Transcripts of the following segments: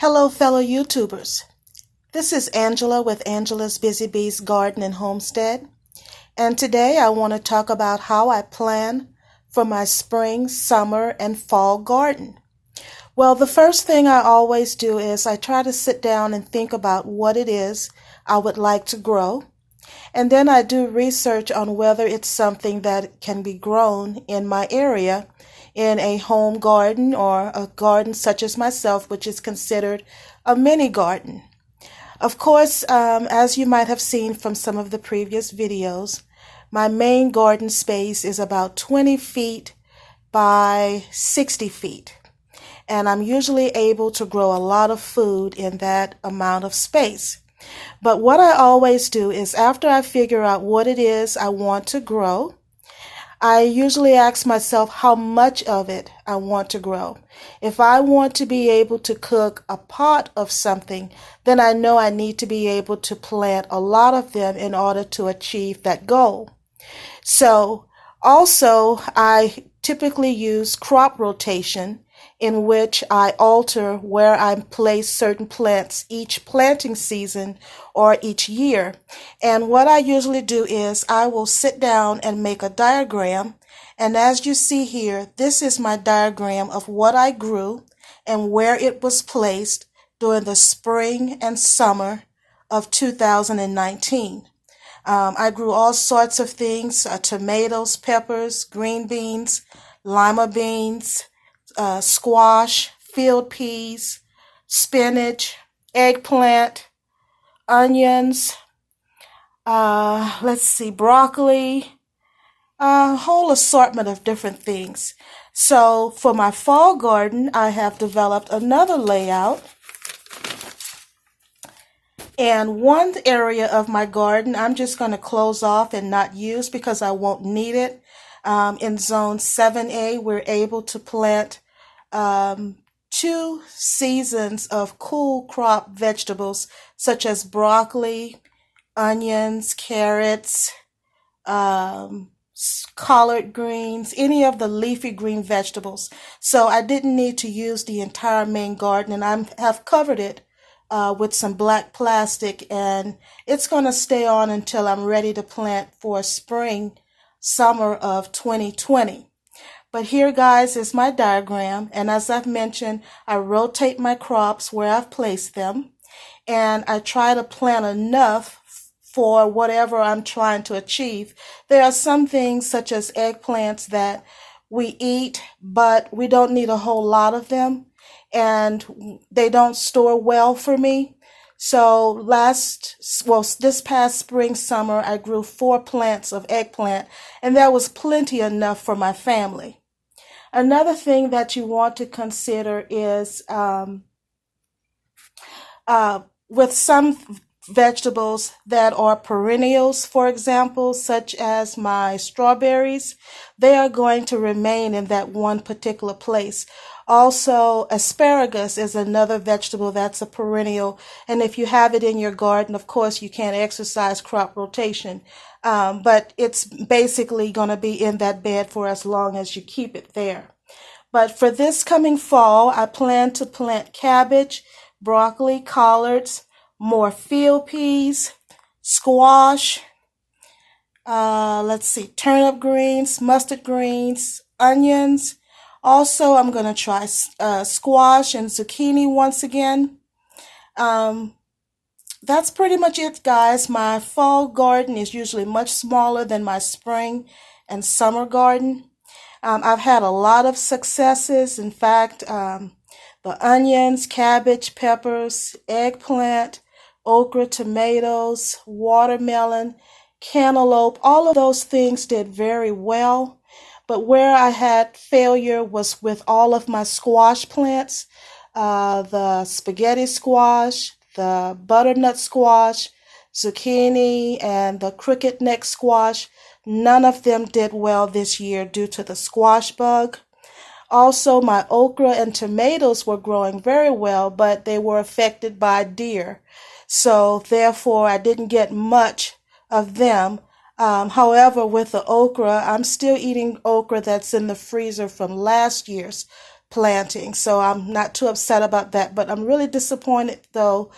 Hello, fellow YouTubers. This is Angela with Angela's Busy Bees Garden and Homestead. And today I want to talk about how I plan for my spring, summer, and fall garden. Well, the first thing I always do is I try to sit down and think about what it is I would like to grow. And then I do research on whether it's something that can be grown in my area in a home garden or a garden such as myself, which is considered a mini garden. Of course, as you might have seen from some of the previous videos, my main garden space is about 20 feet by 60 feet. And I'm usually able to grow a lot of food in that amount of space. But what I always do is after I figure out what it is I want to grow, I usually ask myself how much of it I want to grow. If I want to be able to cook a pot of something, then I know I need to be able to plant a lot of them in order to achieve that goal. So also I typically use crop rotation, in which I alter where I place certain plants each planting season or each year. And what I usually do is I will sit down and make a diagram. And as you see here, this is my diagram of what I grew and where it was placed during the spring and summer of 2019. I grew all sorts of things, tomatoes, peppers, green beans, lima beans, squash, field peas, spinach, eggplant, onions, broccoli, a whole assortment of different things. So for my fall garden, I have developed another layout. And one area of my garden I'm just going to close off and not use because I won't need it. In zone 7A, we're able to plant 2 seasons of cool crop vegetables such as broccoli, onions, carrots, collard greens, any of the leafy green vegetables. So I didn't need to use the entire main garden, and I have covered it with some black plastic, and it's going to stay on until I'm ready to plant for spring, summer of 2020. But here, guys, is my diagram, and as I've mentioned, I rotate my crops where I've placed them, and I try to plant enough for whatever I'm trying to achieve. There are some things such as eggplants that we eat, but we don't need a whole lot of them, and they don't store well for me. So this past spring, summer, I grew 4 plants of eggplant, and that was plenty enough for my family. Another thing that you want to consider is with some vegetables that are perennials, for example, such as my strawberries, they are going to remain in that one particular place. Also, asparagus is another vegetable that's a perennial, and if you have it in your garden, of course, you can't exercise crop rotation, but it's basically going to be in that bed for as long as you keep it there. But for this coming fall, I plan to plant cabbage, broccoli, collards, more field peas, squash, turnip greens, mustard greens, onions. Also, I'm going to try squash and zucchini once again. That's pretty much it, guys. My fall garden is usually much smaller than my spring and summer garden. I've had a lot of successes. In fact, the onions, cabbage, peppers, eggplant, okra, tomatoes, watermelon, cantaloupe, all of those things did very well. But where I had failure was with all of my squash plants, the spaghetti squash, the butternut squash, zucchini, and the crooked neck squash. None of them did well this year due to the squash bug. Also, my okra and tomatoes were growing very well, but they were affected by deer. So therefore, I didn't get much of them. However, with the okra, I'm still eating okra that's in the freezer from last year's planting. So I'm not too upset about that, but I'm really disappointed though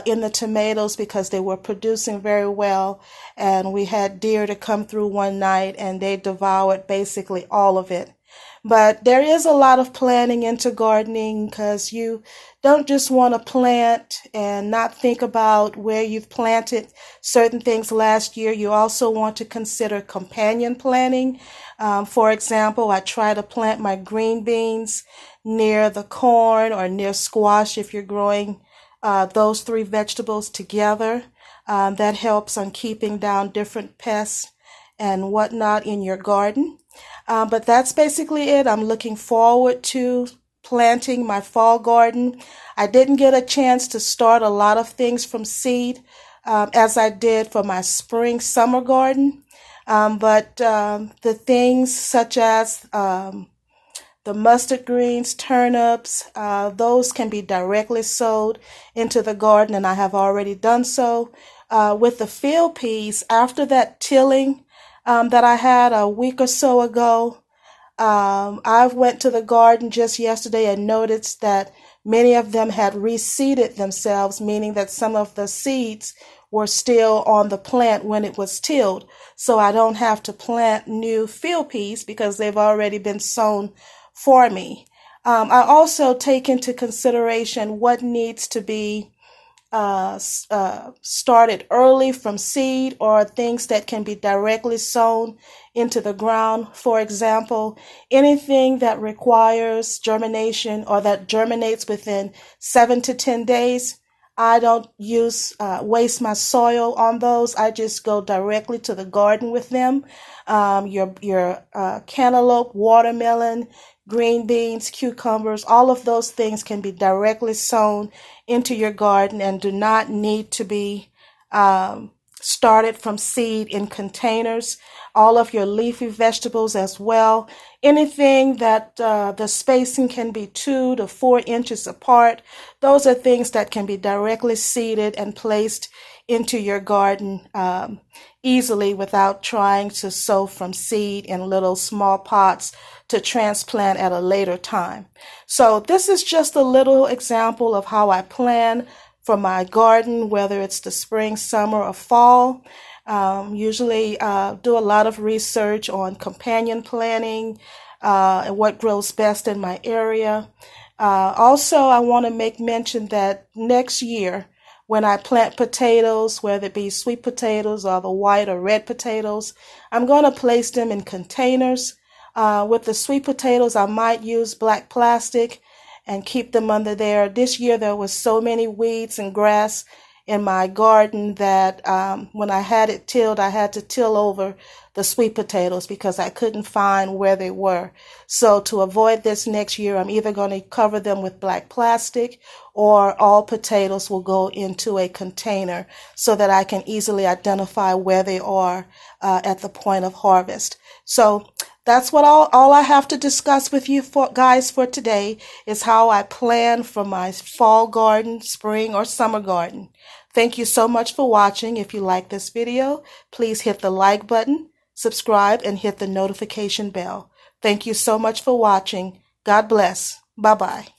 in the tomatoes because they were producing very well, and we had deer to come through one night and they devoured basically all of it. But there is a lot of planning into gardening because you don't just want to plant and not think about where you've planted certain things last year. You also want to consider companion planting. For example, I try to plant my green beans near the corn or near squash if you're growing those three vegetables together. That helps on keeping down different pests and whatnot in your garden. But that's basically it. I'm looking forward to planting my fall garden. I didn't get a chance to start a lot of things from seed as I did for my spring summer garden. But the things such as the mustard greens, turnips, those can be directly sowed into the garden, and I have already done so. With the field peas, after that tilling that I had a week or so ago, I went to the garden just yesterday and noticed that many of them had reseeded themselves, meaning that some of the seeds were still on the plant when it was tilled. So I don't have to plant new field peas because they've already been sown for me. I also take into consideration what needs to be started early from seed or things that can be directly sown into the ground. For example, anything that requires germination or that germinates within 7 to 10 days, I don't waste my soil on those. I just go directly to the garden with them. Your cantaloupe, watermelon, green beans, cucumbers, all of those things can be directly sown into your garden and do not need to be started from seed in containers. All of your leafy vegetables as well. Anything that the spacing can be 2 to 4 inches apart, those are things that can be directly seeded and placed into your garden easily without trying to sow from seed in little small pots to transplant at a later time. So this is just a little example of how I plan for my garden, whether it's the spring, summer, or fall. Usually do a lot of research on companion planting and what grows best in my area. Also, I want to make mention that next year, when I plant potatoes, whether it be sweet potatoes or the white or red potatoes, I'm going to place them in containers. With the sweet potatoes, I might use black plastic and keep them under there. This year, there was so many weeds and grass in my garden that when I had it tilled, I had to till over the sweet potatoes because I couldn't find where they were. So to avoid this next year, I'm either going to cover them with black plastic or all potatoes will go into a container so that I can easily identify where they are at the point of harvest. So that's what all I have to discuss with you guys for today is how I plan for my fall garden, spring, or summer garden. Thank you so much for watching. If you like this video, please hit the like button, subscribe, and hit the notification bell. Thank you so much for watching. God bless. Bye-bye.